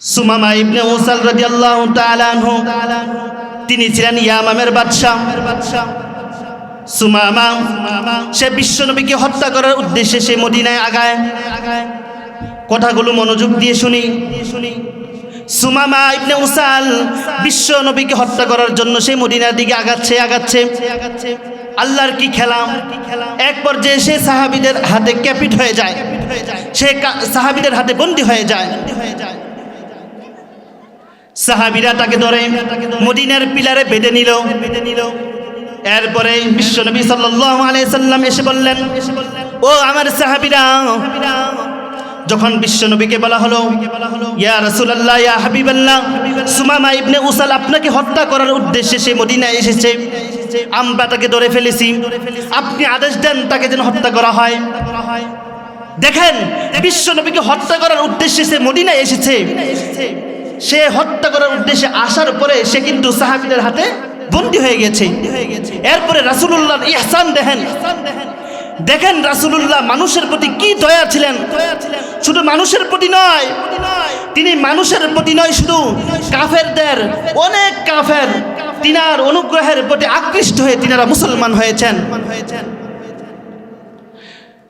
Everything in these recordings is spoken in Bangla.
সুমামা ইবনে উসাল রাদিয়াল্লাহু তাআলা আনহু তিনি ছিলেন ইয়ামামের বাদশা। সুমামা সে বিশ্বনবীকে হত্যা করার উদ্দেশ্যে সে মদিনায় আগায়। কথাগুলো মনোযোগ দিয়ে শুনি। সুমামা ইবনে উসাল বিশ্বনবীকে হত্যা করার জন্য সে মদিনার দিকে আগাচ্ছে। আল্লাহর কি খেলা, এক পর্যায়ে সে সাহাবীদের হাতে ক্যাপিট হয়ে যায়, সে সাহাবীদের হাতে বন্দী হয়ে যায়। সাহাবীরা তাকে ধরে মদিনার পিলারে বেঁধে নিল। এরপরে বিশ্বনবী সাল্লাল্লাহু আলাইহি সাল্লাম এসে বললেন, ও আমার সাহাবীরা। যখন বিশ্বনবীকে বলা হলো, ইয়া রাসূলুল্লাহ, ইয়া হাবিবাল্লাহ, সুমামা ইবনে উসাল আপনাকে হত্যা করার উদ্দেশ্যে সে মদিনায় এসেছে, আমরা তাকে ধরে ফেলেছি, আপনি আদেশ দেন তাকে যেন হত্যা করা হয়। দেখেন, বিশ্বনবীকে হত্যা করার উদ্দেশ্যে সে মদিনায় এসেছে। সে হত্যা করার উদ্দেশ্যে আসার পরে সে কিন্তু সাহাবীদের হাতে বন্দী হয়ে গেছে। এরপরে রাসূলুল্লাহর ইহসান দেখেন রাসূলুল্লাহ মানুষের প্রতি কি দয়া ছিলেন। শুধু মানুষের প্রতি নয়, তিনি মানুষের প্রতি নয়, শুধু কাফেরদের, অনেক কাফের তিনার অনুগ্রহের প্রতি আকৃষ্ট হয়ে তিনারা মুসলমান হয়েছেন।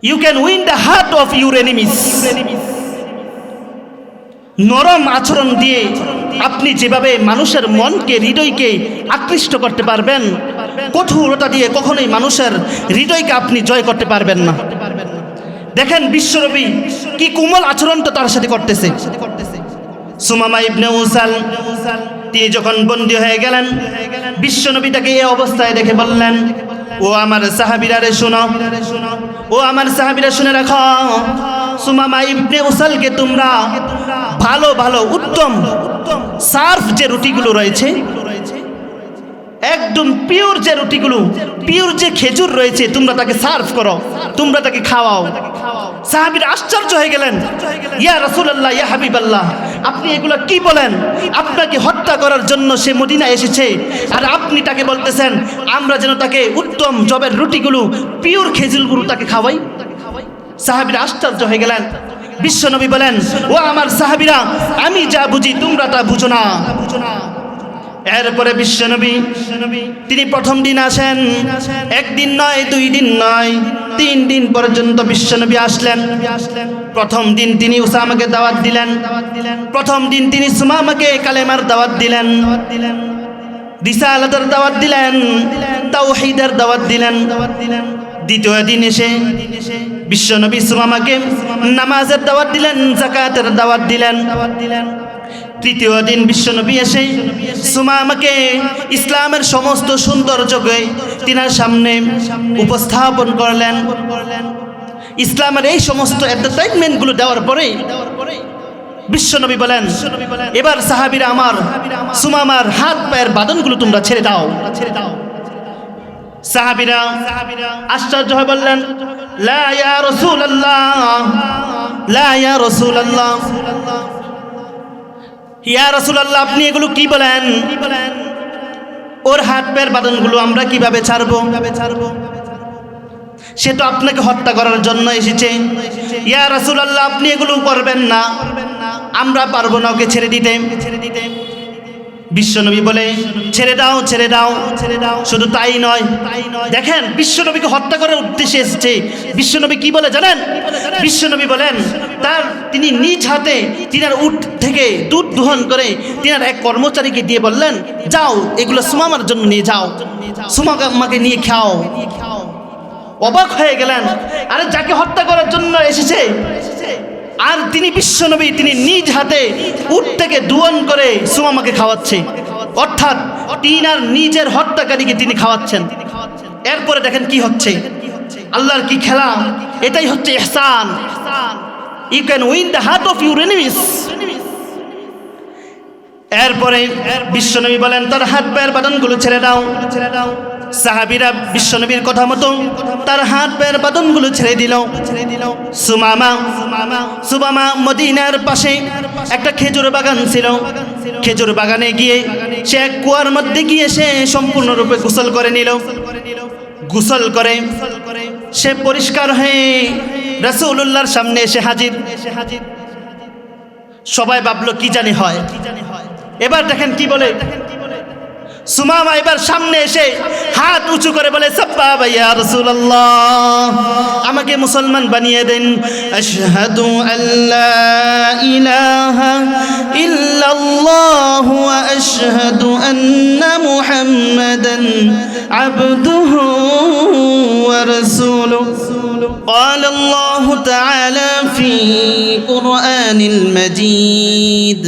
You can win the heart of your enemies. নরম আচরণ দিয়ে আপনি যেভাবে মানুষের মনকে, হৃদয়কে আকৃষ্ট করতে পারবেন, কঠোরতা দিয়ে কখনোই মানুষের হৃদয়কে আপনি জয় করতে পারবেন না। দেখেন বিশ্বনবী কি কোমল আচরণটা তার সাথে করতেছে। সুমামা ইবনে উসাল তিনি যখন বন্দী হয়ে গেলেন, বিশ্বনবী তাকে এই অবস্থায় দেখে বললেন, ও আমার সাহাবীরা রে শোনো, ও আমার সাহাবীরা শুনে রাখো, সুমামা ইবনে উসালকে তোমরা ভালো ভালো উত্তম সার্ফ যে রুটিগুলো রয়েছে, একদম পিওর যে রুটিগুলো, পিওর যে খেজুর রয়েছে, তোমরা তাকে সার্ভ করো, তোমরা তাকে খাওয়াও। সাহাবীরা আশ্চর্য হয়ে গেলেন, ইয়া রাসূলুল্লাহ, ইয়া হাবিবাল্লাহ, আপনি এগুলো কি বলেন? আপনাকে হত্যা করার জন্য সে মদিনায় এসেছে, আর আপনি তাকে বলতেছেন আমরা যেন তাকে উত্তম জবের রুটিগুলো, পিওর খেজুরগুলো তাকে খাওয়াই। সাহাবীরা আশ্চর্য হয়ে গেলেন। বিশ্বনবী বলেন, ও আমার সাহাবীরা, আমি যা বুঝি তোমরা তা বুঝো না। এরপরে বিশ্বনবী তিনি প্রথম দিন আসেন, একদিন নয়, 2 দিন নয়, 3 দিন পর্যন্ত বিশ্বনবী আসলেন। প্রথম দিন তিনি উসামাকে দাওয়াত দিলেন, প্রথম দিন তিনি সুমামাকে কালেমার দাওয়াত দিলেন, রিসালাতের দাওয়াত দিলেন, তাওহীদের দাওয়াত দিলেন। দ্বিতীয় দিন এসে বিশ্বনবী সুমামাকে নামাজের দাওয়াত দিলেন, যাকাতের দাওয়াত দিলেন। তৃতীয় দিন বিশ্বনবী এসে সুমামাকে ইসলামের সমস্ত সৌন্দর্যকে তিনার সামনে উপস্থাপন করলেন। ইসলামের এই সমস্ত এন্টারটেইনমেন্টগুলো দেওয়ার পরে বিশ্বনবী বলেন, এবার সাহাবীরা আমার সুমামার হাত পায়ের বাঁধনগুলো তোমরা ছেড়ে দাও। সাহাবীরা আশ্চর্য হয়ে বললেন, লা ইয়া রাসূলুল্লাহ, লা ইয়া রাসূলুল্লাহ, ইয়া রাসূলুল্লাহ, আপনি এগুলো কি বলেন? ওর হাত পায়ের বাঁধনগুলো আমরা কিভাবে ছাড়বো? সে তো আপনাকে হত্যা করার জন্য এসেছে। ইয়া রাসূলুল্লাহ, আপনি এগুলো করবেন না, আমরা পারবো না ওকে ছেড়ে দিতে। বিশ্বনবী বলে, ছেড়ে দাও, ছেড়ে দাও, ছেড়ে দাও। শুধু তাই নয়, দেখেন বিশ্বনবীকে হত্যা করার উদ্দেশ্যে এসেছে। বিশ্বনবী কি বলে জানেন? বিশ্বনবী বলেন, তিনি নিজ হাতে তিনার উট থেকে দুধ দোহন করে তিনার এক কর্মচারীকে দিয়ে বললেন, যাও এগুলো সুমামার জন্য নিয়ে যাও, সুমামাকে নিয়ে খাও। অবাক হয়ে গেলেন, আরে যাকে হত্যা করার জন্য এসেছে, আর তিনি বিশ্বনবী তিনি নিজ হাতে উট থেকে দোহন করে সুমামাকে খাওয়াচ্ছে, অর্থাৎ তিনার নিজের হত্যাকারীকে তিনি খাওয়াচ্ছেন। এরপরে দেখেন কি হচ্ছে, আল্লাহর কি খেলা, এটাই হচ্ছে ইহসান। You can win the heart of your enemies. এরপরে বিশ্বনবী বলেন, তার হাত পায়ের বাঁধনগুলো ছেড়ে দাও। সাহাবীরা বিশ্বনবীর কথা মতো তার হাত পায়ের বাঁধনগুলো ছেড়ে দিল। সুমামা মদিনার পাশে একটা খেজুর বাগান ছিল। খেজুর বাগানে গিয়ে সে এক কুয়ার মধ্যে গিয়ে সে সম্পূর্ণরূপে গোসল করে নিল। গোসল করে সে পরিষ্কার হয়ে রাসূলুল্লাহর সামনে এসে হাজির। সবাই ভাবলো কি জানি হয়। এবার দেখেন কি বলে, সুমামা এবার সামনে এসে হাত উঁচু করে বলে, সাব্বাবা ইয়া রাসূলুল্লাহ, আমাকে মুসলমান বানিয়ে দেন। আশহাদু আল্লা ইলাহা ইল্লাল্লাহ ওয়া আশহাদু আন্না মুহাম্মাদান আবদুহু ওয়া রাসূলুহু। قال الله تعالى في قرآن المجيد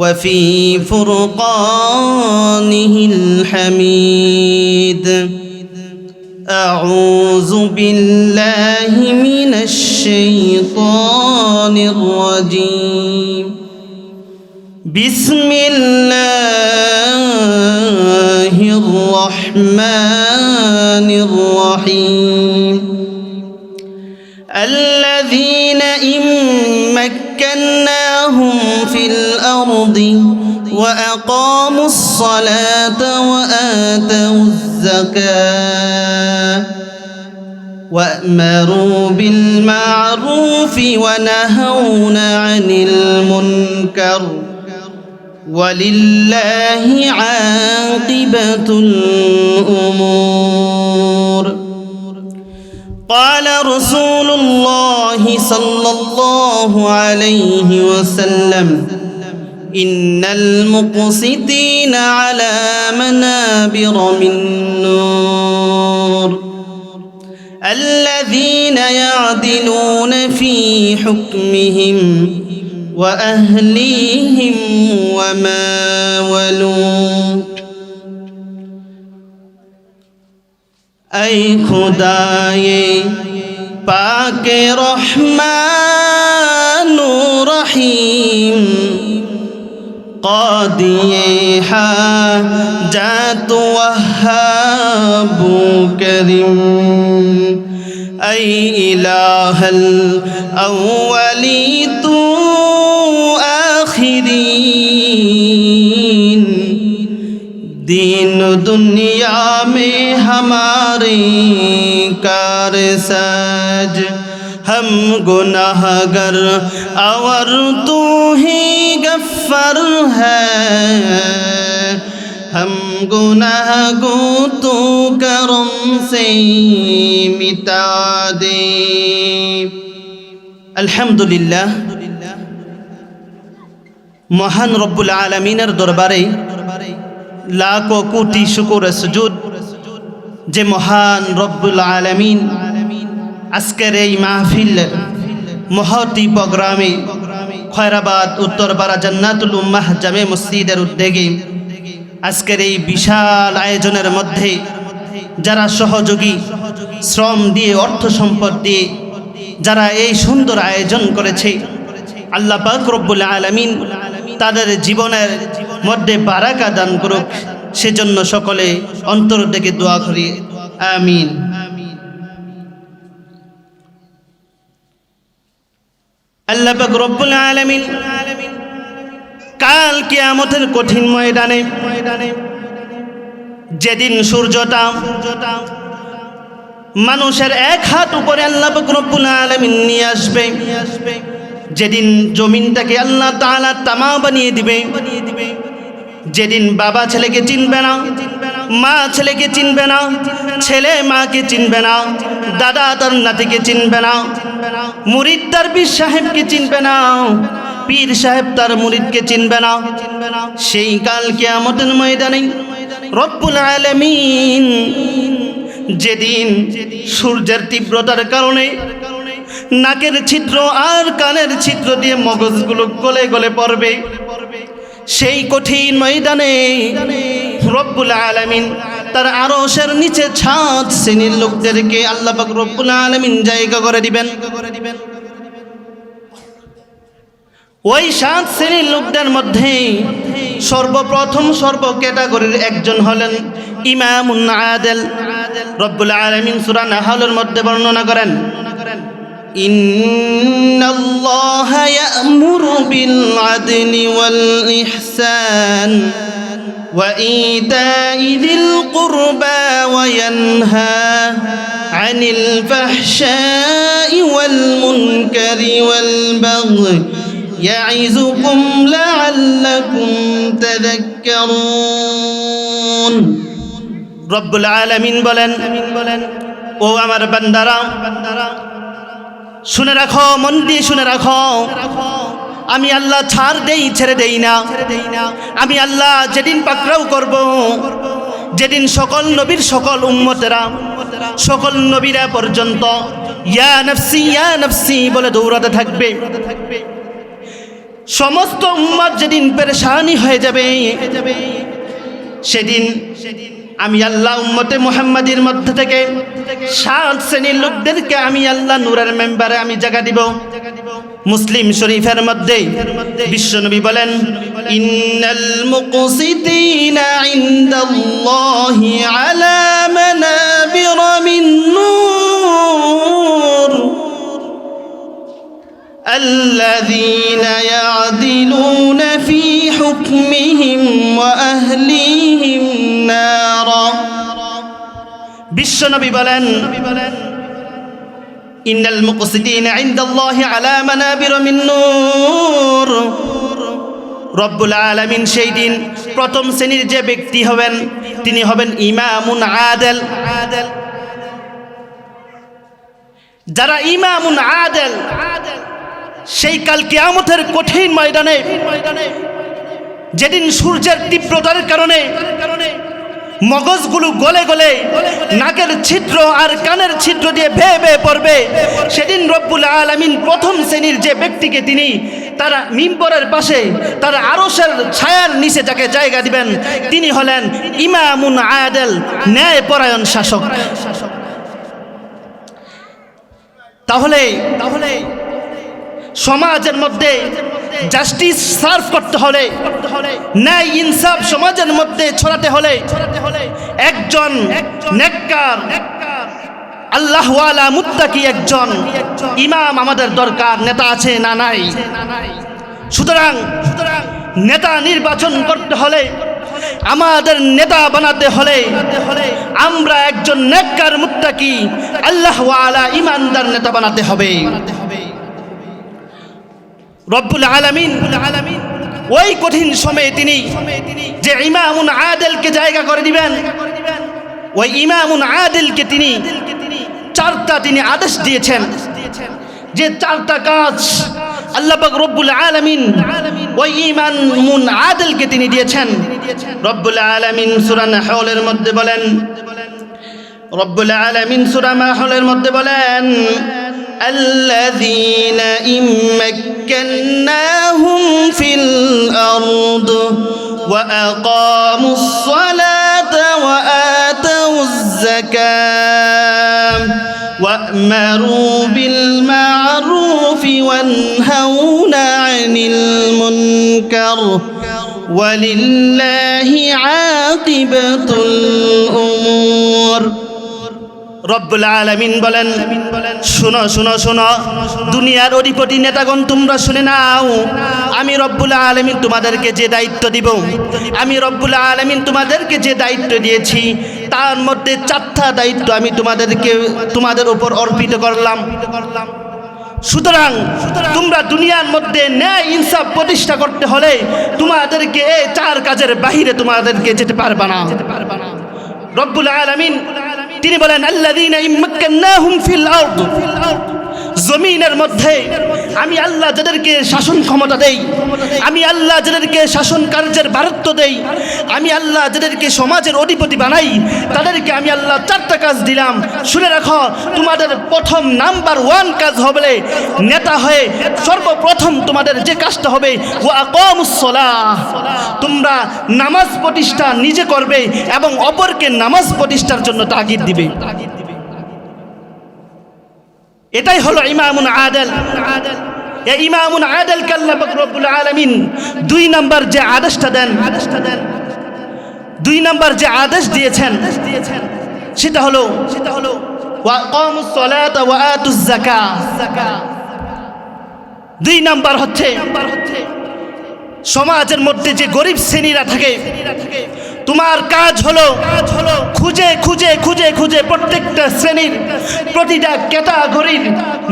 وفي فرقانه الحميد أعوذ بالله من الشيطان الرجيم بسم الله الرحمن الرحيم الذين إن مكناهم في الأرض وأقاموا الصلاة وآتوا الزكاة وأمروا بالمعروف ونهون عن المنكر ولله عاقبة الأمور قال رسول الله صلى الله عليه وسلم إن المقسطين على منابر من نور الذين يعدلون في حكمهم وأهليهم وما ولوا ऐ खुदाए पाके रहमानो रहीम क़ादिए हाजात वहाबु करीम ऐ इलाहल अव्वली तू आखिरीन दीन दुनिया में हमारे कारसाज हम गुनाहगर और तू ही गफ्फार है हम गुनाह को तू करम से मिटा दे। अल्हम्दुलिल्लाह महान रब्बुल आलमीनेर दरबारे लाखों कोटि शुक्र सुजूद जे महान रब्बुल आलमीन আজকের এই মাহফিলের মহতি প্রোগ্রামে খয়রাবাদ উত্তরপাড়া জান্নাতুল উম্মাহ জামে মসজিদের উদ্যোগে আজকের এই বিশাল আয়োজনের মধ্যে যারা সহযোগী শ্রম দিয়ে অর্থ সম্পদ দিয়ে যারা এই সুন্দর আয়োজন করেছে, আল্লাহ পাক রব্বুল আলামিন তাদের জীবনের মধ্যে বারাকা দান করুক, সেজন্য সকলে অন্তর থেকে দোয়া করি, আমিন। আল্লাহ পাক রব্বুল আলামিন কাল কিয়ামতের কঠিন ময়দানে যেদিন সূর্যটা মানুষের এক হাত উপরে আল্লাহ পাক রব্বুল আলামিন নিয়ে আসবে, যেদিন জমিনটাকে আল্লাহ তাআলা তামা বানিয়ে দিবে, যেদিন বাবা ছেলেকে চিনবে না, মা ছেলেকে চিনবে না, ছেলে মাকে চিনবে না, দাদা তার নাতিকে চিনবে না, মুরিদ তার পীর সাহেবকে চিনবে না, পীর সাহেব তার মুরিদকে চিনবে না। সেই কাল কিয়ামতের ময়দানে রব্বুল আলামিন যেদিন সূর্যের তীব্রতার কারণে নাকের ছিদ্র আর কানের ছিদ্র দিয়ে মগজগুলো গলে গলে পড়বে, সেই কঠিন ময়দানে রব্বুল আলামিন তার আরশের নিচে 7 শ্রেণীর লোকদেরকে আল্লাহ পাক রব্বুল আলামিন জায়গা করে দিবেন। ওই 7 শ্রেণীর লোকদের মধ্যে সর্বপ্রথম সর্ব ক্যাটাগরির একজন হলেন ইমামুন আদিল। রব্বুল আলামিন সূরা নাহলের মধ্যে বর্ণনা করেন, ইন্নাল্লাহা ইয়া'মুরু বিল আদলি ওয়াল ইহসান ওয়া ইতা'i যিল কুরবা ওয়া ইয়ানহা আনিল ফাহশা'i ওয়াল মুনকারি ওয়াল বাগই يعظكم لعلكم تذكرون রব্বুল আলামিন বলেন ও আমার বান্দারা শুনে রাখো, মন দিয়ে শুনে রাখো, আমি আল্লাহ ছাড় দেই, ছেড়ে দেই না। আমি আল্লাহ যেদিন পাকড়াও করব, যেদিন সকল নবীর সকল উম্মতেরা, সকল নবীরা পর্যন্ত ইয়া নফসি বলে দৌড়াতে থাকবে, সমস্ত উম্মত যেদিন পেরেশানি হয়ে যাবে, সেদিন আমি আল্লাহ উম্মতে মুহাম্মাদির মধ্যে থেকে 7 শ্রেণীর লোকদেরকে আমি আল্লাহ নূরের মেম্বারে আমি জায়গা দিব। মুসলিম শরীফের মধ্যে বিশ্বনবী বলেন, ইন্নাল মুকসিতিনা ইনদাল্লাহি আলা মানাবির মিন নূর আল্লাযীনা ইয়াদিলুনা ফি হুকমিহিম ওয়া আহলিহিম নারা। বিশ্বনবী বলেন, ইন্নাল মুকসিতিনা ইনদাল্লাহি আলা মানাবির মিন নূর। রব্বুল আলামিন সেই দিন প্রথম শ্রেণীর যে ব্যক্তি হবেন তিনি হবেন ইমামুন আদেল। যারা ইমামুন আদেল, সেই কাল কিয়ামতের কঠিন ময়দানে, যেদিন সূর্যের তীব্রতার কারণে মগজগুলো গলে গলে নাকের ছিদ্র আর কানের ছিদ্র দিয়ে বেয়ে বেয়ে পড়বে, সেদিন রব্বুল আলামিন প্রথম শ্রেণীর যে ব্যক্তিকে তিনি তারা মিম্বরের পাশে তার আরশের ছায়ার নিচে যাকে জায়গা দিবেন তিনি হলেন ইমামুন আদেল, ন্যায়পরায়ণ শাসক। তাহলে সমাজের মধ্যে জাস্টিস সার্ভ করতে হলে, ন্যায় ইনসাফ সমাজের মধ্যে ছড়াতে হলে একজন নেককার আল্লাহওয়ালা মুত্তাকি একজন ইমাম আমাদের দরকার। নেতা আছে না নাই? সুতরাং নেতা নির্বাচন করতে হলে, আমাদের নেতা বানাতে হলে আমরা একজন নেককার মুত্তাকি আল্লাহওয়ালা ইমানদার নেতা বানাতে হবে। রব্বুল আলামিন ওই কঠিন সময়ে তিনি যে ইমামুন আদেলকে জায়গা করে দিবেন, ওই ইমামুন আদেলকে তিনি 4টা তিনি আদেশ দিয়েছেন, যে 4টা কাজ আল্লাহ পাক রব্বুল আলামিন ওই ইমামুন আদেলকে তিনি দিয়েছেন। রব্বুল আলামিন সূরা নাহলের মধ্যে বলেন, রব্বুল আলামিন সূরা নাহলের মধ্যে বলেন, الذين إن مكناهم في الأرض وأقاموا الصلاة وآتوا الزكاة وأمروا بالمعروف وانهون عن المنكر ولله عاقبة الأمور। রব্বুল আলামিন বলেন, শোনো শোনো শোনো, দুনিয়ার অধিপতি নেতাগণ তোমরা শুনে নাও, আমি রব্বুল আলামিন তোমাদেরকে যে দায়িত্ব দিব, আমি রব্বুল আলামিন তোমাদেরকে যে দায়িত্ব দিয়েছি তার মধ্যে 4টা দায়িত্ব আমি তোমাদের উপর অর্পিত করলাম। সুতরাং তোমরা দুনিয়ার মধ্যে ন্যায় ইনসাফ প্রতিষ্ঠা করতে হলে তোমাদেরকে এই 4 কাজের বাহিরে তোমাদেরকে যেতে পারবে না। রব্বুল আলামিন তিনি বলেন, আল্লাযীনা ইম্মাক্কান্নাহুম ফিল আরদ, জমিনের মধ্যে আমি আল্লাহ যাদেরকে শাসন ক্ষমতা দেই, আমি আল্লাহ যাদেরকে শাসন কার্যের ভারত্ব দেই, আমি আল্লাহ যাদেরকে সমাজের অধিপতি বানাই, তাদেরকে আমি আল্লাহ 4টা কাজ দিলাম। শুনে রাখো, তোমাদের প্রথম নাম্বার 1 কাজ হবে নেতা হয়ে সর্বপ্রথম তোমাদের যে কাজটা হবে ওয়া আকামুস সালাহ, তোমরা নামাজ প্রতিষ্ঠা নিজে করবে এবং অপরকে নামাজ প্রতিষ্ঠার জন্য তাগিদ দিবে। এটাই হলো ইমামুন আদেল। এই ইমামুন আদেলকে আল্লাহ পাক রব্বুল আলামিন 2 নাম্বার যে আদেশটা দেন, 2 নাম্বার যে আদেশ দিয়েছেন সেটা হলো ওয়া আকামুস সালাতা ওয়া আতুজ যাকাত। 2 নাম্বার হচ্ছে সমাজের মধ্যে যে গরিব শ্রেণীরা থাকে, তোমার কাজ হলো খুঁজে খুঁজে খুঁজে খুঁজে প্রত্যেকটা শ্রেণীর প্রতিটা ক্যাটাগরির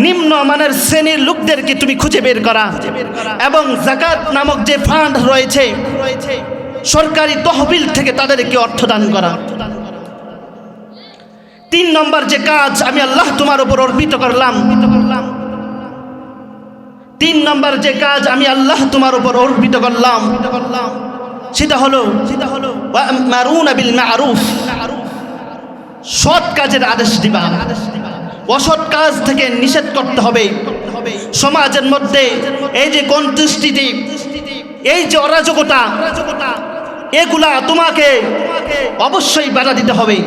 নিম্ন মানের শ্রেণীর লোকদেরকে তুমি খুঁজে বের করা, এবং যাকাত নামক যে ফান্ড রয়েছে সরকারি তহবিল থেকে তাদেরকে অর্থ দান করা। 3 নম্বর যে কাজ আমি আল্লাহ তোমার উপর অর্পিত করলাম, 3 নম্বর যে কাজ আমি আল্লাহ তোমার উপর অর্পিত করলাম সেটা হলো ওয়া'মারুনা বিল মা'রুফ, সৎ কাজের আদেশ দিবা, অসৎ কাজ থেকে নিষেধ করতে হবে। সমাজের মধ্যে এই যে কন্ট্রাস্টিটি, এই যে অরাজকতা, এগুলা তোমাকে অবশ্যই বাধা দিতে হবে।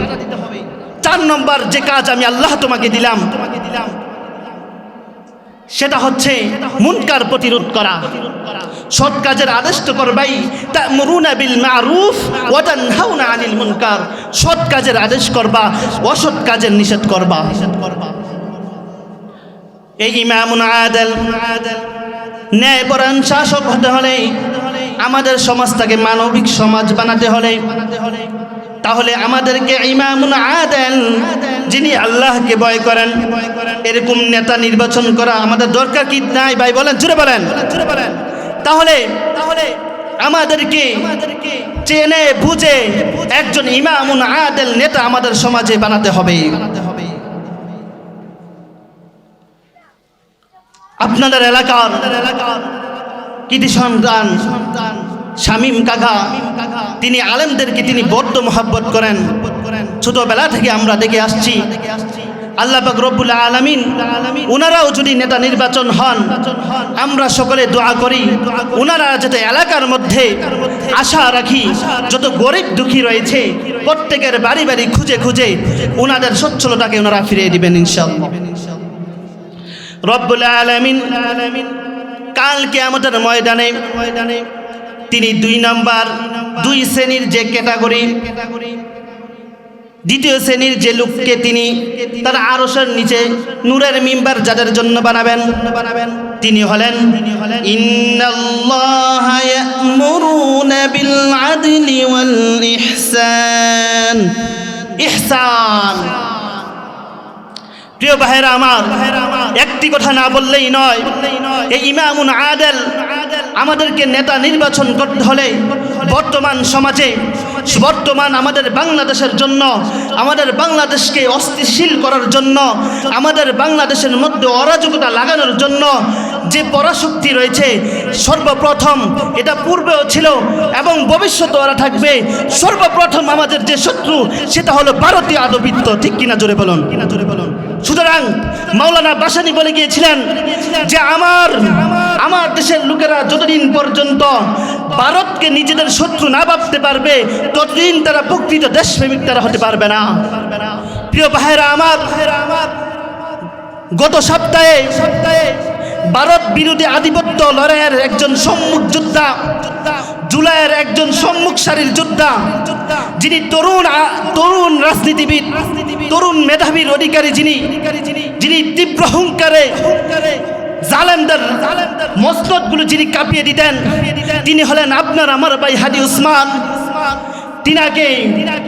4 নম্বর যে কাজ আমি আল্লাহ তোমাকে দিলাম সেটা হচ্ছে মুনকার প্রতিরোধ করা। সৎ কাজের আদেশ তো করবাই, তা'মুরুনা বিল মা'রুফ ওয়া তানহাউনা আনিল মুনকার, সৎ কাজের আদেশ করবা, অসৎ কাজের নিষেধ করবা। এই ইমামুন আদিল, ন্যায়পরায়ণ শাসক হতে হলে, আমাদের সমাজটাকে মানবিক সমাজ বানাতে হলে, তাহলে আমাদেরকে ইমামুন আদিল, যিনি আল্লাহকে ভয় করেন, এরকম নেতা নির্বাচন করা আমাদের দরকার কি নাই ভাই? বলেন, জুড়ে বলেন। তাহলে আমাদেরকে চেনে বুঝে একজন ইমামুন আদিল নেতা আমাদের সমাজে বানাতে হবে। আপনাদের এলাকার কৃতি সন্তান শামীম কাকা, তিনি আলেমদেরকে তিনি বড্ড মহব্বত করেন। ছোটবেলা থেকে আমরা দেখে আসছি। আল্লাহ পাক রব্বুল আলামিন ওনারাও যদি নেতা নির্বাচন হন, আমরা সকলে দোয়া করি ওনারা যাতে এলাকার মধ্যে আশা রাখি যত গরিব দুঃখী রয়েছে প্রত্যেকের বাড়ি বাড়ি খুঁজে খুঁজে ওনাদের সচ্ছলতাকে ওনারা ফিরিয়ে দিবেন ইনশাআল্লাহ। রব্বুল আলামিন কাল কিয়ামতের ময়দানে তিনি 2 শ্রেণীর যে ক্যাটাগরি, দ্বিতীয় শ্রেণীর যে লোককে তিনি তার আরশের নিচে নূরের মিম্বার যাদের জন্য বানাবেন, তিনি হলেন ইন্নাল্লাহা ইয়া'মুরুনা বিল আদলি ওয়াল ইহসান। ইহসান, প্রিয় ভাইরা আমার, একটি কথা না বললেই নয়। এই ইমামুন আদিল আমাদেরকে নেতা নির্বাচন করতে হলে বর্তমান সমাজে, বর্তমান আমাদের বাংলাদেশের জন্য, আমাদের বাংলাদেশকে অস্থিতিশীল করার জন্য, আমাদের বাংলাদেশের মধ্যে অরাজকতা লাগানোর জন্য যে পরাশক্তি রয়েছে, সর্বপ্রথম, এটা পূর্বেও ছিল এবং ভবিষ্যতে ওরা থাকবে, সর্বপ্রথম আমাদের যে শত্রু সেটা হলো ভারতীয় আধিপত্য। ঠিক কিনা জোরে বলুন। সুতরাং মাওলানা ভাসানী বলে গিয়েছিলেন যে আমার দেশের লোকেরা যতদিন পর্যন্ত ভারতকে নিজেদের শত্রু না ভাবতে পারবে ততদিন তারা প্রকৃত দেশপ্রেমিক তারা হতে পারবে না। প্রিয় ভাইরা আমার, গত সপ্তাহে ভারত বিরোধী আধিপত্য লড়াইয়ের একজন সম্মুখ যোদ্ধা, জুলাইয়ের একজন সম্মুখ সারির যোদ্ধা, যিনি তরুণ রাজনীতিবিদ, তরুণ মেধাবীর অধিকারী, যিনি তীব্র হুঙ্কারে জালেমদের মসনদগুলো যিনি কাঁপিয়ে দিতেন, তিনি হলেন আপনার আমার ভাই হাদি উসমান। তিনাকে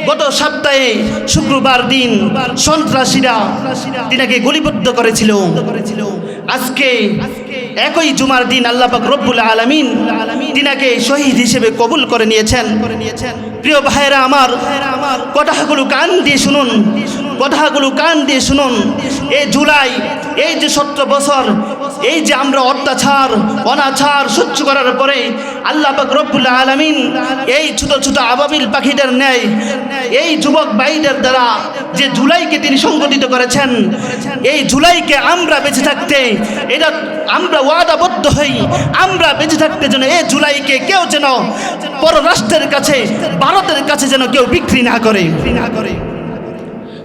গত সপ্তাহে শুক্রবার দিন সন্ত্রাসীরা তিনাকে গুলিবদ্ধ করেছিল। আজকে একই জুমার দিন আল্লাহ পাক রব্বুল আলামিন তিনাকে শহীদ হিসেবে কবুল করে নিয়েছেন। প্রিয় ভাইরা আমার, কথাগুলো কান দিয়ে শুনুন, কথাগুলো কান দিয়ে শুনুন। এই জুলাই, এই যে 17 বছর, এই যে আমরা অত্যাচার অনাচার সহ্য করার পরে আল্লাহ পাক রব্বুল আলামিন এই ছোট ছোট আবাবিল পাখিদের ন্যায় এই যুবক ভাইদের দ্বারা যে জুলাইকে তিনি সংগঠিত করেছেন, এই জুলাইকে আমরা বেঁচে থাকতে, এটা আমরা ওয়াদাবদ্ধ হই, আমরা বেঁচে থাকতে যেন এই জুলাইকে কেউ যেন পররাষ্ট্রের কাছে, ভারতের কাছে যেন কেউ বিক্রি না করে।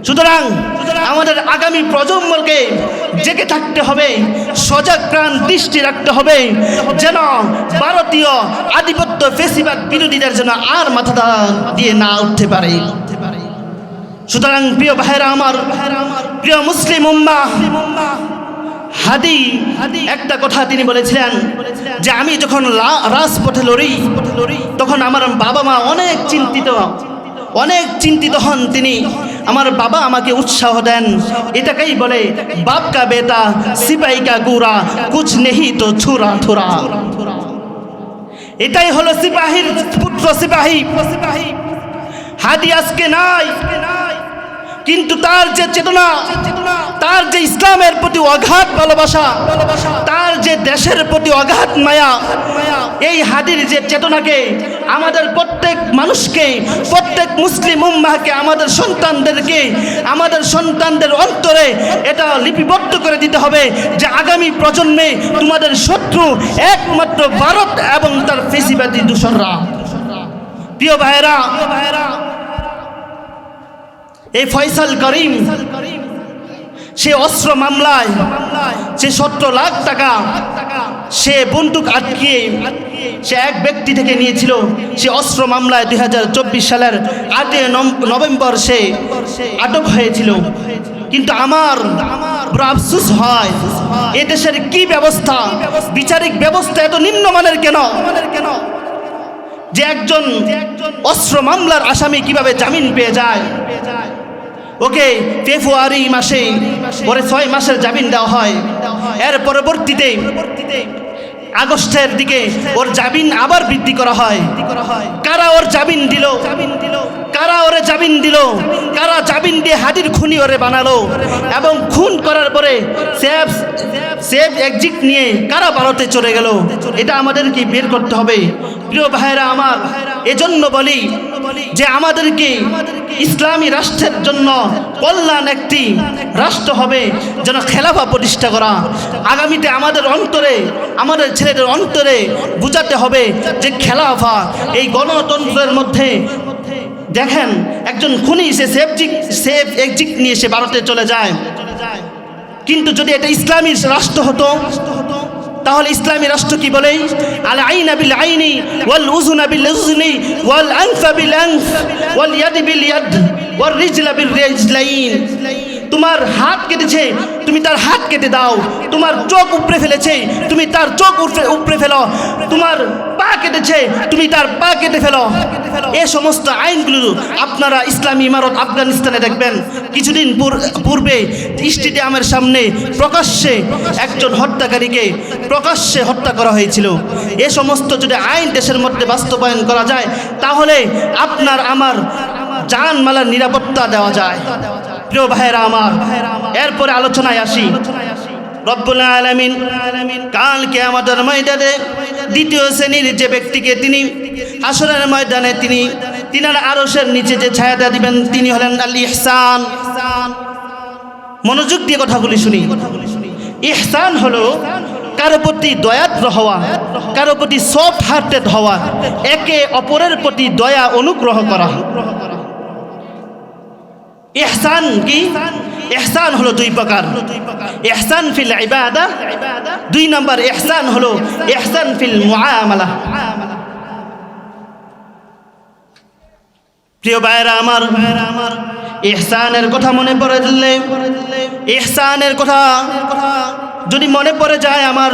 সুতরাং আমাদের আগামী প্রজন্মকে জেগে থাকতে হবে, সজাগ প্রাণ দৃষ্টি রাখতে হবে যেন ভারতীয় আধিপত্য ফেসিবাদ বিরোধীদের যেন আর মাথা দিয়ে না উঠতে পারে। সুতরাং প্রিয় ভাইরা আমার, প্রিয় মুসলিম উম্মাহ, হাদি একটা কথা তিনি বলেছিলেন যে আমি যখন রাজপথে লড়ি তখন আমার বাবা মা অনেক চিন্তিত হন। তিনি আমার বাবা আমাকে উৎসাহ দেন। এটাকেই বলে বাপ কা বেটা সিপাহী কা গুরা কুছ নেহি তো ছুরা থুরা। এটাই হলো সিপাহীর পুত্র, সিপাহী। হাদি আজকে নাই, কিন্তু তার যে চেতনা, তার যে ইসলামের প্রতি অগাধ ভালোবাসা, তার যে দেশের প্রতি অগাধ মায়া, এই হাদির যে চেতনাকে আমাদের প্রত্যেক মানুষকে, প্রত্যেক মুসলিম উম্মাহকে, আমাদের সন্তানদেরকে, আমাদের সন্তানদের অন্তরে এটা লিপিবদ্ধ করে দিতে হবে যে আগামী প্রজন্মে তোমাদের শত্রু একমাত্র ভারত এবং তার ফেসিবাদী দূষণরা। প্রিয় ভাইয়েরা, এই ফয়সাল করিম সে অস্ত্র মামলায় সে 17 লাখ টাকা সে বন্দুক আটকিয়ে সে এক ব্যক্তি থেকে নিয়েছিল। সে অস্ত্র মামলায় 2024 সালের 8 নভেম্বর সে আটক হয়েছিল। কিন্তু আমার বড় আফসোস হয়, এ দেশের কি ব্যবস্থা, বিচারিক ব্যবস্থা এত নিম্নমানের কেন? যে একজন অস্ত্র মামলার আসামি কিভাবে জামিন পেয়ে যায়? ওকে ফেব্রুয়ারি মাসে পরে 6 মাসের জামিন দেওয়া হয়। এর পরবর্তীতে আগস্টের দিকে ওর জামিন আবার বৃদ্ধি করা হয়। কারা ওর জামিন দিল? কারা ওরে জামিন দিল? কারা জামিন দিয়ে হাদির খুনি ওরে বানালো? এবং খুন করার পরে সেফ এক্সিট নিয়ে কারা ভারতে চলে গেল? এটা আমাদেরকে বের করতে হবে। প্রিয় ভাইরা আমার, এজন্য বলি যে আমাদেরকে ইসলামী রাষ্ট্রের জন্য কল্যাণ একটি রাষ্ট্র হবে যেন খেলাফা প্রতিষ্ঠা করা। আগামীতে আমাদের অন্তরে, আমাদের ছেলেদের অন্তরে বুঝাতে হবে যে খেলাফা এই গণতন্ত্রের মধ্যে। দেখেন, একজন খুনি সে সেফ এক্সিট নিয়ে সে ভারতে চলে যায়, কিন্তু যদি এটা ইসলামী রাষ্ট্র হতো তাহলে ইসলামী রাষ্ট্র কি বলে? আল আইনা বিল আইনি ওয়াল উযুনা বিল উযুনি ওয়াল আনফা বিল আনফ ওয়াল ইয়াদ বিল ইয়াদ ওয়াল রিজলা বিল রিজলাইন। তোমার হাত কেটেছে, তুমি তার হাত কেটে দাও। তোমার চোখ উপড়ে ফেলেছে, তুমি তার চোখ উপড়ে ফেলো। তোমার পা কেটেছে, তুমি তার পা কেটে ফেলো। এই সমস্ত আইনগুলো আপনারা ইসলামী ইমারত আফগানিস্তানে দেখবেন। কিছুদিন পূর্বে স্টেডিয়ামের সামনে প্রকাশ্যে একজন হত্যাকারীকে প্রকাশ্যে হত্যা করা হয়েছিল। এ সমস্ত যদি আইন দেশের মধ্যে বাস্তবায়ন করা যায় তাহলে আপনার আমার জানমালের নিরাপত্তা দেওয়া যায়। প্রিয় ভাইয়েরা আমার, এরপরে আলোচনায় আসি। রব্বুল আলামিন কাল কিয়ামতের ময়দানে দ্বিতীয় শ্রেণীর যে ব্যক্তিকে তিনি হাসরের ময়দানে তিনার আরশের নিচে যে ছায়াটা দিবেন তিনি হলেন আল ইহসান। মনোযোগ দিয়ে কথাগুলি শুনি। ইহসান হলো কারো প্রতি দয়াদ্র হওয়া, কারো প্রতি সফট হার্টেড হওয়া, একে অপরের প্রতি দয়া অনুগ্রহ করা। ইহসান কি? ইহসান হলো 2 প্রকার। ইহসান ফিল ইবাদা, 2 নম্বর ইহসান হলো ইহসান ফিল মুআমালা। প্রিয় ভাইরা আমার, ইহসানের কথা মনে পড়ে দিলে, ইহসানের কথা যদি মনে পড়ে যায় আমার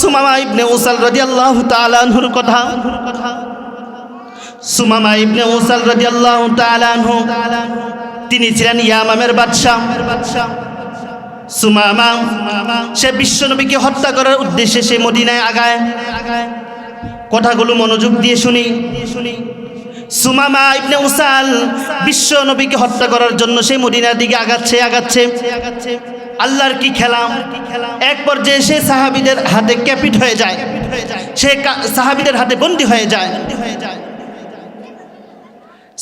সুমামা ইবনে উসাল রাদিয়াল্লাহু তাআলা আনহুর কথা। সুমামা ইবনে উসাল রাদিয়াল্লাহু তাআলা আনহু তিনি ছিলেন ইয়ামামের বাদশা। সুমামা সে বিশ্বনবীকে হত্যা করার উদ্দেশ্যে সে মদিনায় আগায়। কথাগুলো মনোযোগ দিয়ে শুনি। সুমামা ইবনে উসাল বিশ্বনবীকে হত্যা করার জন্য সে মদিনার দিকে আগাচ্ছে। আল্লাহর কি খেলা! এক পর্যায়ে সে সাহাবীদের হাতে ক্যাপিট হয়ে যায়, সে সাহাবীদের হাতে বন্দী হয়ে যায়।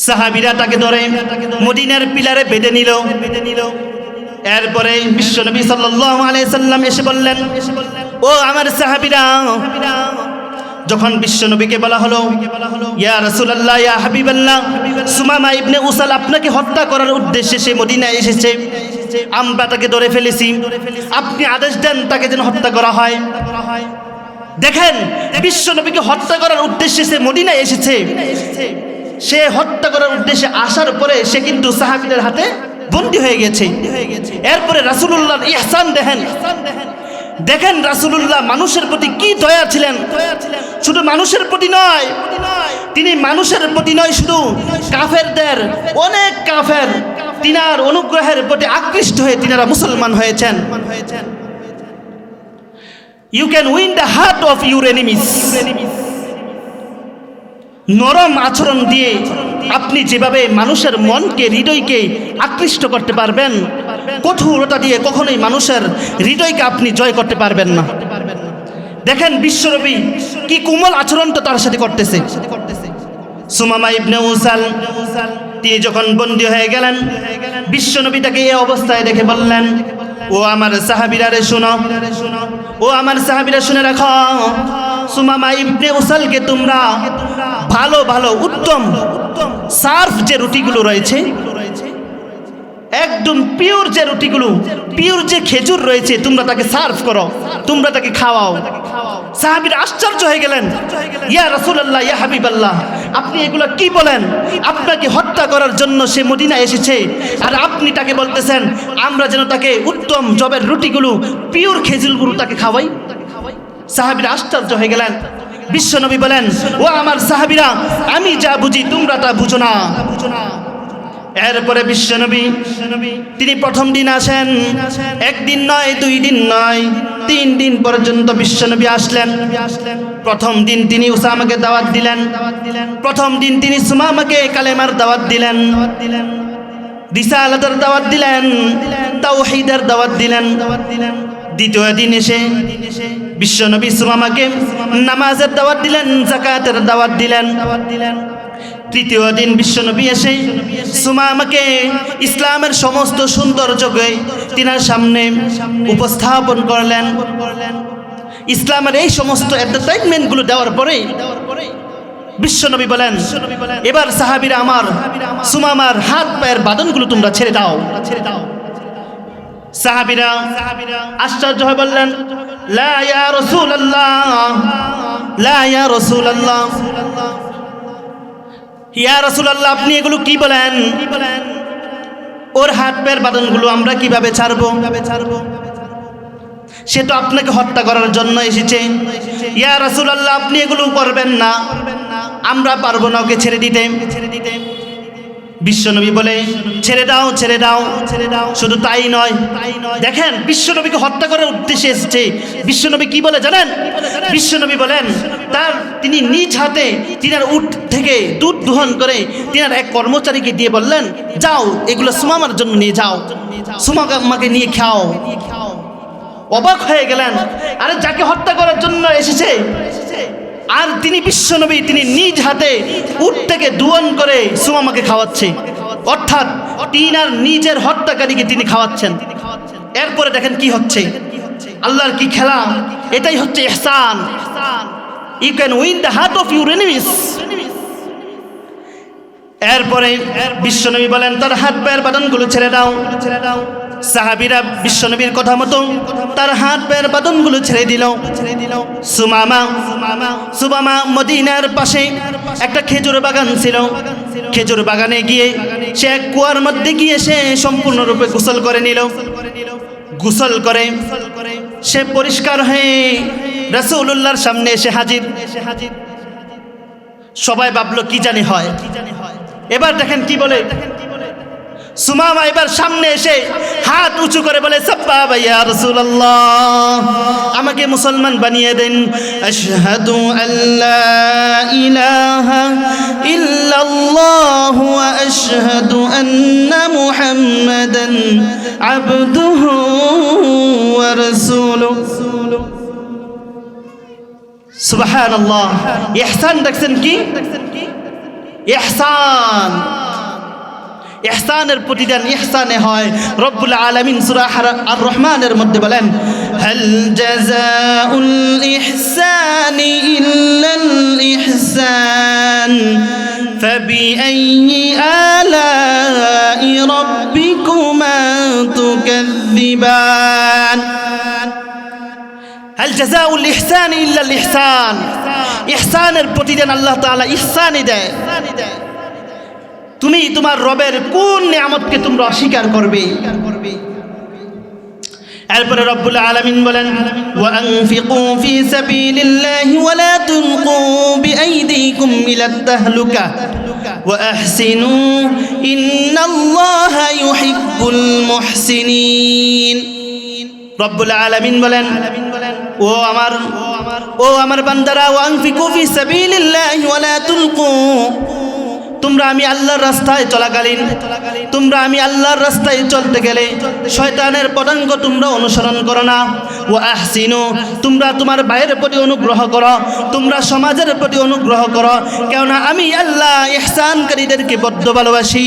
সাহাবীরা তাকে ধরে মদিনার পিলারে বেঁধে নিল। এরপরে বিশ্বনবী সাল্লাল্লাহু আলাইহি সাল্লাম এসে বললেন, ও আমার সাহাবীরা, যখন বিশ্বনবীকে বলা হলো, ইয়া রাসূলুল্লাহ, ইয়া হাবিবাল্লাহ, সুমামা ইবনে উসাল আপনাকে হত্যা করার উদ্দেশ্যে সে মদিনায় এসেছে, আমরা তাকে ধরে ফেলেছি, আপনি আদেশ দেন তাকে যেন হত্যা করা হয়। দেখেন, বিশ্বনবীকে হত্যা করার উদ্দেশ্যে সে মদিনায় এসেছে। সে হত্যা করার উদ্দেশ্যে আসার পরে সে কিন্তু সাহাবীদের হাতে বন্দী হয়ে গেছে। এরপরে রাসূলুল্লাহর ইহসান দেখেন রাসূলুল্লাহ মানুষের প্রতি কি দয়া ছিলেন। শুধু মানুষের প্রতি নয়, তিনি মানুষের প্রতি নয়, শুধু কাফেরদের, অনেক কাফের তিনার অনুগ্রহের প্রতি আকৃষ্ট হয়ে তিনারা মুসলমান হয়েছেন। You can win the heart of your enemies. নরম আচরণ দিয়ে আপনি যেভাবে মানুষের মনকে, হৃদয়কে আকৃষ্ট করতে পারবেন, কঠোরতা দিয়ে কখনোই মানুষের হৃদয়কে আপনি জয় করতে পারবেন না। দেখেন বিশ্বনবী কি কোমল আচরণটা তার সাথে করতেছে। সুমামা ইবনে উসাল তিনি যখন বন্দী হয়ে গেলেন, বিশ্বনবী তাকে এই অবস্থায় দেখে বললেন, ও আমার সাহাবীরা রে শোনো, ও আমার সাহাবীরা শুনে রাখো, সুমামা ইবনে উসালকে তোমরা ভালো ভালো উত্তম সার্ফ যে রুটিগুলো রয়েছে, একদম পিওর যে রুটিগুলো, পিওর যে খেজুর রয়েছে, তোমরা তাকে সার্ভ করো, তোমরা তাকে খাওয়াও। সাহাবীরা আশ্চর্য হয়ে গেলেন, ইয়া রাসূলুল্লাহ, ইয়া হাবিবাল্লাহ, আপনি এগুলো কি বলেন? আপনাকে হত্যা করার জন্য সে মদিনায় এসেছে, আর আপনি তাকে বলতেছেন আমরা যেন তাকে উত্তম জবের রুটিগুলো, পিওর খেজুরগুলো তাকে খাওয়াই। সাহাবীরা আশ্চর্য হয়ে গেলেন। বিশ্বনবী বলেন, ও আমার সাহাবীরা, আমি যা বুঝি তোমরা তা বুঝো না। এরপরে বিশ্বনবী তিনি প্রথম দিন আসেন, একদিন নয়, 2 দিন নয়, 3 দিন পর্যন্ত বিশ্বনবী আসলেন। প্রথম দিন তিনি উসামাকে দাওয়াত দিলেন, প্রথম দিন তিনি সুমামাকে কালেমার দাওয়াত দিলেন, রিসালাতের দাওয়াত দিলেন, তাওহীদের দাওয়াত দিলেন। দ্বিতীয় দিন এসে বিশ্বনবী সুমামাকে নামাজের দাওয়াত দিলেন, যাকাতের দাওয়াত দিলেন। তৃতীয় দিন বিশ্বনবী এসে সুমামাকে ইসলামের সমস্ত সৌন্দর্যকে তিনার সামনে উপস্থাপন করলেন। ইসলামের এই সমস্ত অ্যাডভার্টাইজমেন্টগুলো দেওয়ার পরে বিশ্বনবী বলেন, এবার সাহাবীরা আমার সুমামার হাত পায়ের বাঁধনগুলো তোমরা ছেড়ে দাও। সাহাবীরা আশ্চর্য হয়ে বললেন, লা ইয়া রাসূলুল্লাহ, লা ইয়া রাসূলুল্লাহ, ইয়া রাসূলুল্লাহ, আপনি এগুলো কি বলেন? ওর হাত পায়ের বাঁধনগুলো আমরা কিভাবে ছাড়বো? সে তো আপনাকে হত্যা করার জন্য এসেছে। ইয়া রাসূলুল্লাহ, আপনি এগুলো করবেন না, আমরা পারবো না ওকে ছেড়ে দিতে। বিশ্বনবী বলে, ছেড়ে দাও, ছেড়ে দাও, ছেড়ে দাও। শুধু তাই নয়, দেখেন বিশ্বনবীকে হত্যা করার উদ্দেশ্যে এসেছে। বিশ্বনবী কি বলে জানেন? বিশ্বনবী বলেন, তিনি নিজ হাতে তিনার উট থেকে দুধ দোহন করে তিনার এক কর্মচারীকে দিয়ে বললেন, যাও এগুলো সুমামার জন্য নিয়ে যাও, সুমামাকে নিয়ে খাও। অবাক হয়ে গেলেন, আরে যাকে হত্যা করার জন্য এসেছে, আর তিনি বিশ্বনবী তিনি নিজ হাতে উট থেকে দোহন করে সুমামাকে খাওয়াচ্ছে, অর্থাৎ তিনার নিজের হত্যাকারীকে তিনি খাওয়াচ্ছেন। এরপরে দেখেন কি হচ্ছে, আল্লাহর কি খেলা! এটাই হচ্ছে ইহসান। You can win the heart of your enemies. এরপরে বিশ্বনবী বলেন, তার হাত পায়ের বাঁধনগুলো ছেড়ে দাও, ছেড়ে দাও। সাহাবীরা বিশ্বনবীর কথা মতো তার হাত পায়ের বাঁধনগুলো ছেড়ে দিল। সুমামা মদিনার পাশে একটা খেজুর বাগান ছিল। খেজুর বাগানে গিয়ে সে এক কুয়ার মধ্যে গিয়ে সে সম্পূর্ণরূপে গোসল করে নিল। গোসল করে সে পরিষ্কার হয়ে রাসূলুল্লাহর সামনে এসে হাজির। সবাই ভাবলো কি জানি হয়। এবার দেখেন কি বলে, সুমামা এবার সামনে এসে হাত উঁচু করে বলে, সাব্বাবা ইয়া রাসূলুল্লাহ, আমাকে মুসলমান বানিয়ে দেন। আশহাদু আল্লা ইলাহা ইল্লাল্লাহু ওয়া আশহাদু আন্না মুহাম্মাদান আবদুহু ওয়া রাসূলুহু। সুবহানাল্লাহ। ইহসান দেখছেন কি? ইহসান, ইহসানের প্রতিদান ইহসানে হয়। রব্বুল আলামিন সূরা আর রহমানের মধ্যে বলেন, হাল জাযাউল ইহসানি ইল্লাল ইহসান ফাবিআইয়ি আলাই রাব্বিকুমা তুকাযযিবান। হাল জাযাউল ইহসানি ইল্লাল ইহসান, ইহসানের প্রতিদান আল্লাহ তাআলা ইহসানই দেয়। তুমি তোমার রবের কোন নিয়ামতকে তোমরা অস্বীকার করবে? এরপরে রব্বুল আলামিন বলেন, ওয়া আনফিকু ফি সাবিলিল্লাহি ওয়া লা তুলকু বিআইদিকুম ইলাত তাহলুকা ওয়া আহসিনু ইন্নাল্লাহা ইউহিব্বুল মুহসিনিন। রব্বুল আলামিন বলেন, ও আমার বান্দারা, ওয়ানফিকু ফি সাবিলিল্লাহি ওয়া লা তুলকু, তোমরা আমি আল্লাহর রাস্তায় চলাকালীন, তোমরা আমি আল্লাহর রাস্তায় চলতে গেলে শয়তানের পদাঙ্ক তোমরা অনুসরণ করো না। ওয়া আহসিনু, তোমরা তোমার ভাইয়ের প্রতি অনুগ্রহ করো, তোমরা সমাজের প্রতি অনুগ্রহ করো, কেননা আমি আল্লাহ ইহসানকারীদেরকে বড্ড ভালোবাসি।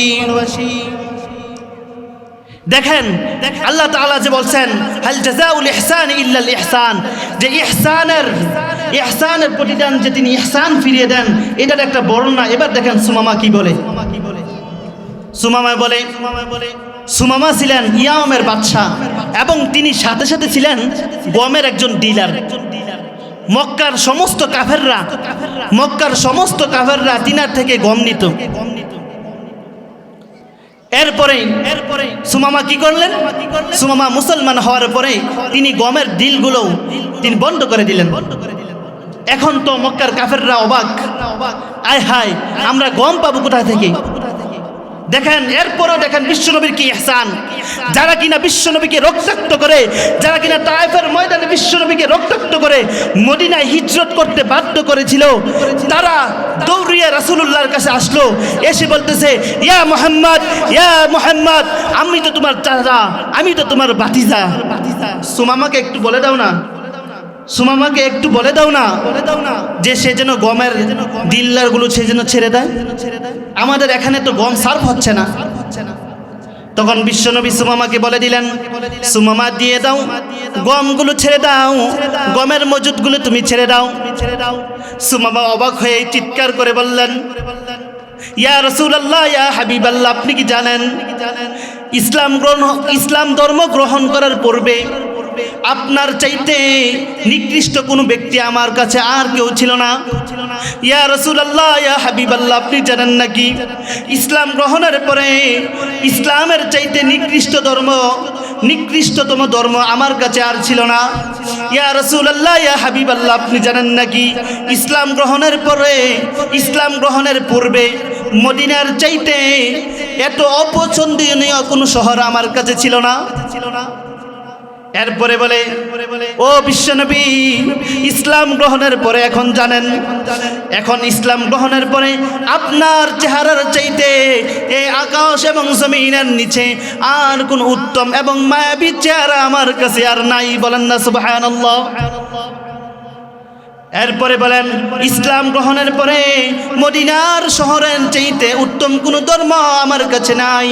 দেখেন আল্লাহ তাআলা যে বলছেন, হাল জাযাউল ইহসান ইল্লাল ইহসান, যে ইহসানের প্রতিদান যে তিনি ইহসান ফিরিয়ে দেন, এটার একটা বর্ণনা। এবার দেখেন সুমামা কি বলে। সুমামা ছিলেন ইয়ামের বাদশা এবং তিনি সাথে সাথে ছিলেন গমের একজন ডিলার। মক্কার সমস্ত কাফেররা তিনার থেকে গম নিত। এরপরে সুমামা কি করলেন? সুমামা মুসলমান হওয়ার পরে তিনি গমের ডিলগুলো তিনি বন্ধ করে দিলেন। এখন তো মক্কার কাফেররা অবাক, আয় হায়, আমরা গম পাবো কোথা থেকে? দেখেন এরপরও দেখেন বিশ্বনবীর কি ইহসান। যারা কিনা বিশ্বনবীকে রক্তাক্ত করে, যারা কিনা তায়েফের ময়দানে বিশ্বনবীকে রক্তাক্ত করে মদিনায় হিজরত করতে বাধ্য করেছিল, তারা দৌড়িয়ে রাসূলুল্লাহর কাছে আসলো, এসে বলতেছে, ইয়া মুহাম্মদ, আমি তো তোমার চাচা, আমি তো তোমার ভাতিজা, সুমামাকে একটু বলে দাও না যে সে যেন গমের ডিলারগুলো সে যেন ছেড়ে দেয়, আমাদের এখানে তো গম সার্ভ হচ্ছে না। তখন বিশ্বনবী সুমামাকে বলে দিলেন, সুমামা দিয়ে দাও, গমগুলো ছেড়ে দাও, গমের মজুদগুলো তুমি ছেড়ে দাও। সুমামা অবাক হয়ে চিৎকার করে বললেন, ইয়া রাসূলুল্লাহ, ইয়া হাবিবাল্লাহ, আপনি কি জানেন ইসলাম ধর্ম গ্রহণ করার পূর্বে আপনার চাইতে নিকৃষ্ট কোনো ব্যক্তি আমার কাছে আর কেউ ছিল না। ইয়া রাসূলুল্লাহ, ইয়া হাবিবাল্লাহ, আপনি জানেন নাকি ইসলাম গ্রহণের পরে ইসলামের চাইতে নিকৃষ্টতম ধর্ম আমার কাছে আর ছিল না। ইয়া রাসূলুল্লাহ, ইয়া হাবিবাল্লাহ, আপনি জানেন নাকি ইসলাম গ্রহণের পূর্বে মদিনার চাইতে এত অপছন্দনীয় কোনো শহর আমার কাছে ছিল না। এরপরে বলে, ও বিশ্বনবী, ইসলাম গ্রহণের পরে এখন জানেন, এখন ইসলাম গ্রহণের পরে আপনার চেহারার চাইতে এই আকাশ এবং জমিনের নিচে আর কোন উত্তম এবং মায়াবী চেহারা আমার কাছে আর নাই। বলেন না সুবহানাল্লাহ। এরপরে বলেন, ইসলাম গ্রহণের পরে মদিনার শহরের চাইতে উত্তম কোন ধর্ম আমার কাছে নাই।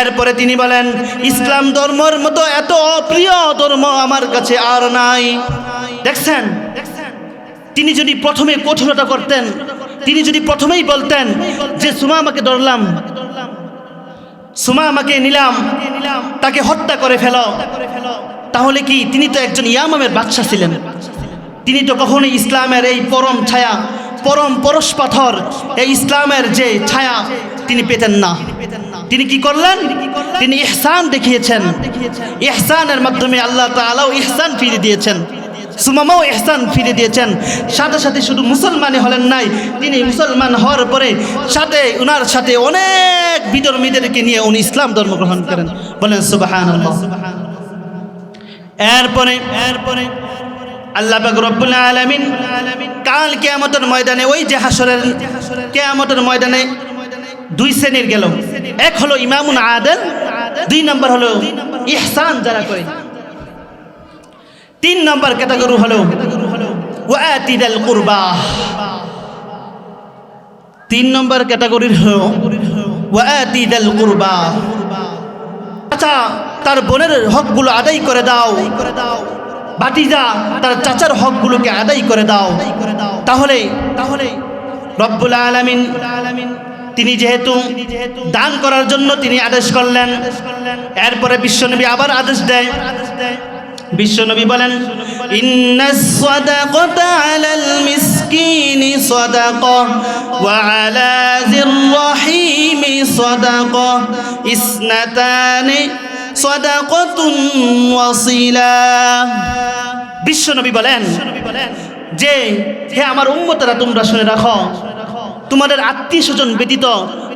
এরপরে তিনি বলেন, ইসলাম ধর্মের মতো এত অপ্রিয় ধর্ম আমার কাছে আর নাই। দেখছেন, তিনি যদি প্রথমে কঠোরতা করতেন, তিনি যদি প্রথমেই বলতেন যে সুমামাকে ধরলাম, সুমামাকে নিলাম, তাকে হত্যা করে ফেলো, তাহলে কি তিনি তো একজন ইয়ামামের বাদশা ছিলেন, তিনি তো কখনোই ইসলামের এই পরম ছায়া, পরম পরশ পাথর, এই ইসলামের যে ছায়া তিনি পেতেন না। তিনি কি করলেন? তিনি ইহসান দেখিয়েছেন। ইহসানের মাধ্যমে আল্লাহ তাআলাও ইহসান ফিরে দিয়েছেন, সুমামাও ইহসান ফিরে দিয়েছেন। সাথে সাথে শুধু মুসলমানই হলেন নাই, তিনি মুসলমান হওয়ার পরে উনার সাথে অনেক বিধর্মীদেরকে নিয়ে উনি ইসলাম ধর্ম গ্রহণ করেন। বলেন সুবহানাল্লাহ। এরপরে আল্লাহ পাক রব্বুল আলামিন কাল কিয়ামতের ময়দানে, ওই যে হাসরের কিয়ামতের ময়দানে দুই শ্রেণীর গেল, এক হলো ইমামুন আদিল, দুই নম্বর হলো ইহসান যারা করে, তিন নম্বর ক্যাটাগরি হলো ওয়াতিদাল কুরবা। তিন নম্বর ক্যাটাগরির হলো ওয়াতিদাল কুরবা, আচ্ছা তার বোনের হকগুলো আদায় করে দাও, ভাতিজা তার চাচার হকগুলোকে আদায় করে দাও। তাহলে রব্বুল আলামিন তিনি যেহেতু দান করার জন্য তিনি আদেশ করলেন, এরপরে বিশ্বনবী আবার আদেশ দেয়। বিশ্বনবী বলেন, ইন্নাস সাদাকাতা আলাল মিসকিনি সাদাকা ওয়া আলা যির রাহিমি সাদাকা ইসনাতানি সাদাকাতুন ওয়াসিলা। বিশ্বনবী বলেন যে হে আমার উম্মতেরা, তোমরা শুনে রাখো, তোমাদের আত্মীয় স্বজন ব্যতীত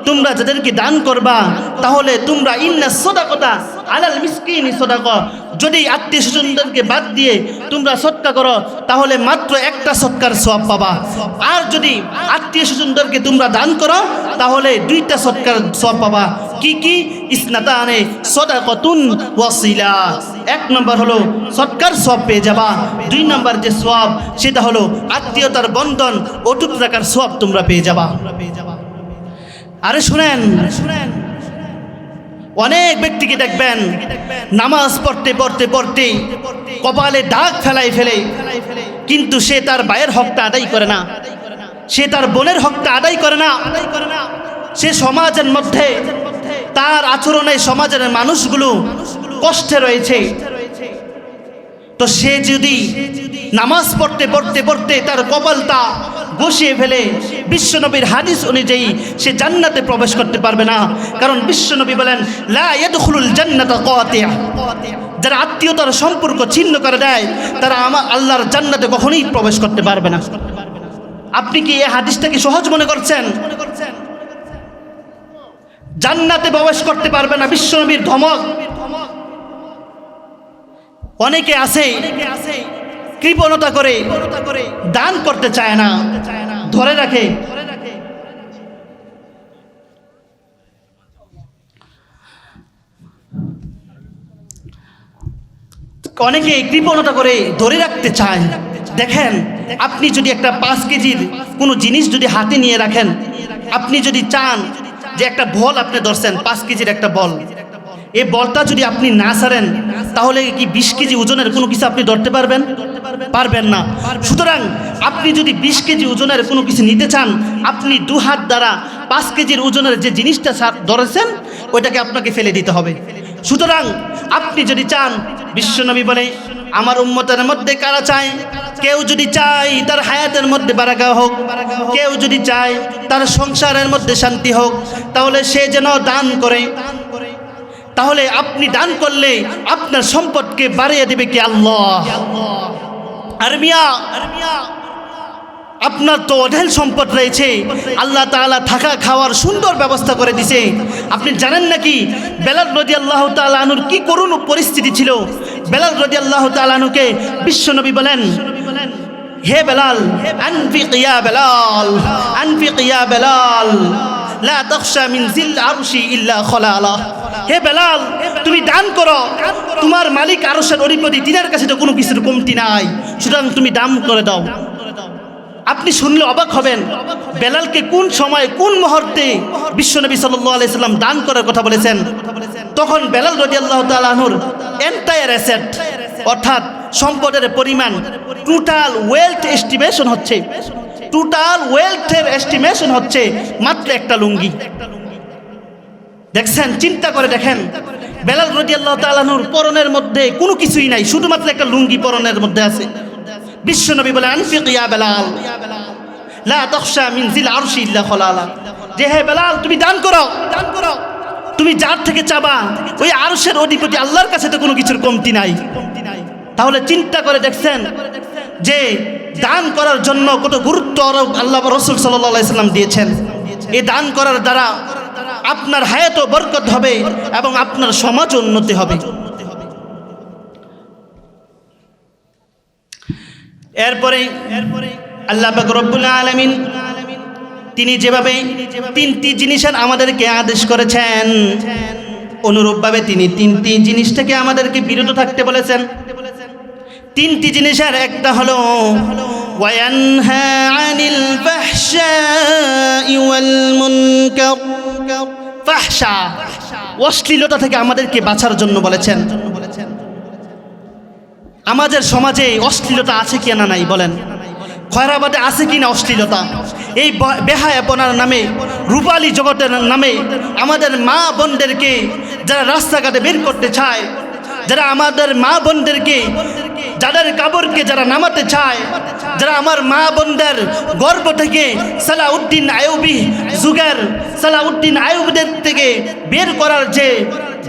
তোমরা যাদেরকে দান করবা, তাহলে তোমরা ইন্না সাদাকাতা আলাল মিসকিনি সাদাকা, যদি আত্মীয় স্বজনদেরকে বাদ দিয়ে তোমরা সদকা করো তাহলে মাত্র একটা সদকার সওয়াব পাবা। আর যদি আত্মীয় স্বজনদেরকে তোমরা দান করো তাহলে দুইটা সদকার সওয়াব পাবা। কি কি? ইসনাতানে সাদাকাতুন ওয়াসিলা, এক নম্বর হলো সদকার সওয়াব পেয়ে যাবা, দুই নম্বর যে সওয়াব সেটা হলো আত্মীয়তার বন্ধন অটুট রাখার সওয়াব তোমরা পেয়ে যাবা। আরে শুনেন, অনেক ব্যক্তিকে দেখবেন নামাজ পড়তে পড়তে পড়তে কপালে দাগ ফেলে, কিন্তু সে তার ভাইয়ের হকটা আদায় করে না, সে তার বোনের হকটা আদায় করে না। সে সমাজের মধ্যে তার আচরণে সমাজের মানুষগুলো কষ্টে রয়েছে। তো সে যদি নামাজ পড়তে পড়তে পড়তে তার কপালটা বসিয়ে ফেলে, বিশ্বনবীর হাদিস অনুযায়ী সে জান্নাতে প্রবেশ করতে পারবে না। কারণ বিশ্বনবী বলেন, লা ইয়াদখুলুল জান্নাতা কাতিআ, যারা আত্মীয়তার সম্পর্ক ছিন্ন করে দেয় তারা আমার আল্লাহর জান্নাতে কখনোই প্রবেশ করতে পারবে না। আপনি কি এই হাদিসটাকে সহজ মনে করছেন? জান্নাতে প্রবেশ করতে পারবে না, বিশ্বনবীর ধমক। অনেকে আছে কৃপণতা করে দান করতে চায় না, ধরে রাখে। অনেকে কৃপণতা করে ধরে রাখতে চায়। দেখেন, আপনি যদি একটা 5 কেজির কোনো জিনিস যদি হাতে নিয়ে রাখেন, আপনি যদি চান যে একটা বল আপনি ধরছেন, 5 কেজির একটা বল, এই বলটা যদি আপনি না ছাড়েন তাহলে কি 20 কেজি ওজনের কোনো কিছু আপনি ধরতে পারবেন? পারবেন না। সুতরাং আপনি যদি 20 কেজি ওজনের কোনো কিছু নিতে চান, আপনি 2 হাত দ্বারা 5 কেজির ওজনের যে জিনিসটা ধরেছেন ওইটাকে আপনাকে ফেলে দিতে হবে। সুতরাং আপনি যদি চান, বিশ্বনবী বলে, আমার উম্মতের মধ্যে কারা চায়, কেউ যদি চায় তার হায়াতের মধ্যে বারাকা হোক, কেউ যদি চায় তার সংসারের মধ্যে শান্তি হোক, তাহলে সে যেন দান করে। তাহলে আপনি দান করলে আপনার সম্পদকে বাড়িয়ে দেবে কি আল্লাহ। আর মিয়া, আপনার তো অঢেল সম্পদ রয়েছে, আল্লাহ তাআলা থাকা খাওয়ার সুন্দর ব্যবস্থা করে দিছে। আপনি জানেন নাকি বেলাল রাদিয়াল্লাহু তাআলা আনহুর কি করুণ পরিস্থিতি ছিল? বেলাল রাদিয়াল্লাহু তাআলা আনহুকে বিশ্বনবী বলেন, হে বেলাল, আনফিক ইয়া বেলাল, আনফিক ইয়া বেলাল, লা তাখশা মিন জিল আরশি ইল্লা খলালা। হে বেলাল, তুমি দান করো, তোমার মালিক আরশের অধিপতি, তিনার কাছে তো কোনো কিছুর কমতি নাই, সুতরাং তুমি দান করে দাও। আপনি শুনলে অবাক হবেন, বেলালকে কোন সময় কোন মুহূর্তে বিশ্বনবী সাল্লাল্লাহু আলাইহি সাল্লাম দান করার কথা বলেছেন। তখন বেলাল রাদিয়াল্লাহু তাআলা আনহুর এন্টায়ার অ্যাসেট, অর্থাৎ সম্পদের পরিমাণ, টোটাল ওয়েলথ এস্টিমেশন হচ্ছে, টোটাল ওয়েলথের এস্টিমেশন হচ্ছে মাত্র একটা লুঙ্গি। দেখছেন, চিন্তা করে দেখেন, বেলাল রাদিয়াল্লাহু তাআলা আনহুর পরনের মধ্যে কোনো কিছুই নাই, শুধুমাত্র একটা লুঙ্গি পরনের মধ্যে আছে। বিশ্বনবী বলে, আনফিক ইয়া বেলাল, লা তাখশা মিন জিল আরশি ইল্লা খলালা, যে হে বেলাল তুমি দান করো, দান করো, তুমি যার থেকে চাবা ওই আরশের অধিপতি আল্লাহর কাছে তো কোনো কিছুর কমতি নাই। তাহলে চিন্তা করে দেখছেন যে দান করার জন্য কত গুরুত্ব আল্লাহ রাসূল সাল্লাল্লাহু আলাইহি সাল্লাম দিয়েছেন। এই দান করার দ্বারা আপনার হায়াতও বরকত হবে এবং আপনার সমাজ উন্নতি হবে। এরপরে আল্লাহ পাক রব্বুল আলামিন তিনি যেভাবে 3টি জিনিসের আমাদেরকে আদেশ করেছেন, অনুরূপভাবে তিনি 3টি জিনিস থেকে আমাদেরকে বিরত থাকতে বলেছেন। 3টি জিনিসের একটা হলো ওয়ায়ানহা আনিল ফাহশাই ওয়াল মুনকার, ফাহশা অশ্লীলতা থেকে আমাদেরকে বাঁচার জন্য বলেছেন। আমাদের সমাজে অশ্লীলতা আছে কি না নাই বলেন? খয়রাবাদে আছে কি না অশ্লীলতা? এই বেহায়াপনার নামে, রূপালী জগতের নামে আমাদের মা বোনদেরকে যারা রাস্তাঘাটে বের করতে চায়, যারা আমাদের মা বোনদেরকে, যাদের কাবরকে যারা নামাতে চায়, যারা আমার মা বোনদের গর্ব থেকে সালাউদ্দিন আইয়ুবী যুগের সালাউদ্দিন আইয়ুবীদের থেকে বের করার যে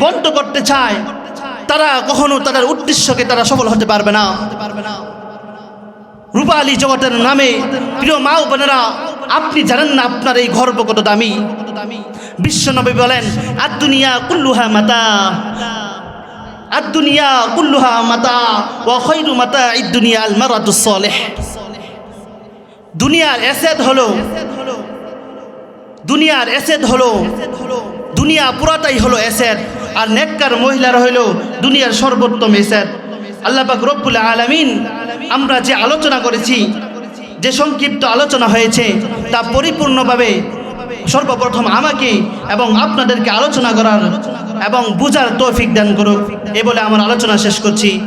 বন্ধ করতে চায়, তারা কখনো তাদের উদ্দেশ্যকে তারা সফল হতে পারবে না। রূপালী জগতের নামে প্রিয় মা বোনেরা, আপনি জানেন না আপনার এই গর্ব কত দামি? বিশ্বনবী বলেন আদ-দুনিয়া কুল্লুহা মাতা, আদ-দুনিয়া কুল্লুহা মাতা ওয়া খায়রু মাতা'id দুনিয়া আল মারাতুস সালিহ। দুনিয়ার এসেদ হলো, দুনিয়ার এসেদ হলো, দুনিয়া পুরাটাই হলো এসেদ, আর নেককার মহিলারা হইল দুনিয়ার সর্বোত্তম এসেদ। আল্লাহ পাক রব্বুল আলামিন আমরা যে আলোচনা করেছি, যে সংক্ষিপ্ত আলোচনা হয়েছে, তা পরিপূর্ণভাবে সর্বপ্রথম আমাকে এবং আপনাদেরকে আলোচনা করার এবং বুঝার তৌফিক দান করুক, এ বলে আমার আলোচনা শেষ করছি।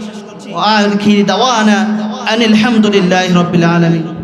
ওয়া আখিরি দাওয়ানা আনিল হামদুলিল্লাহি রাব্বিল আলামিন।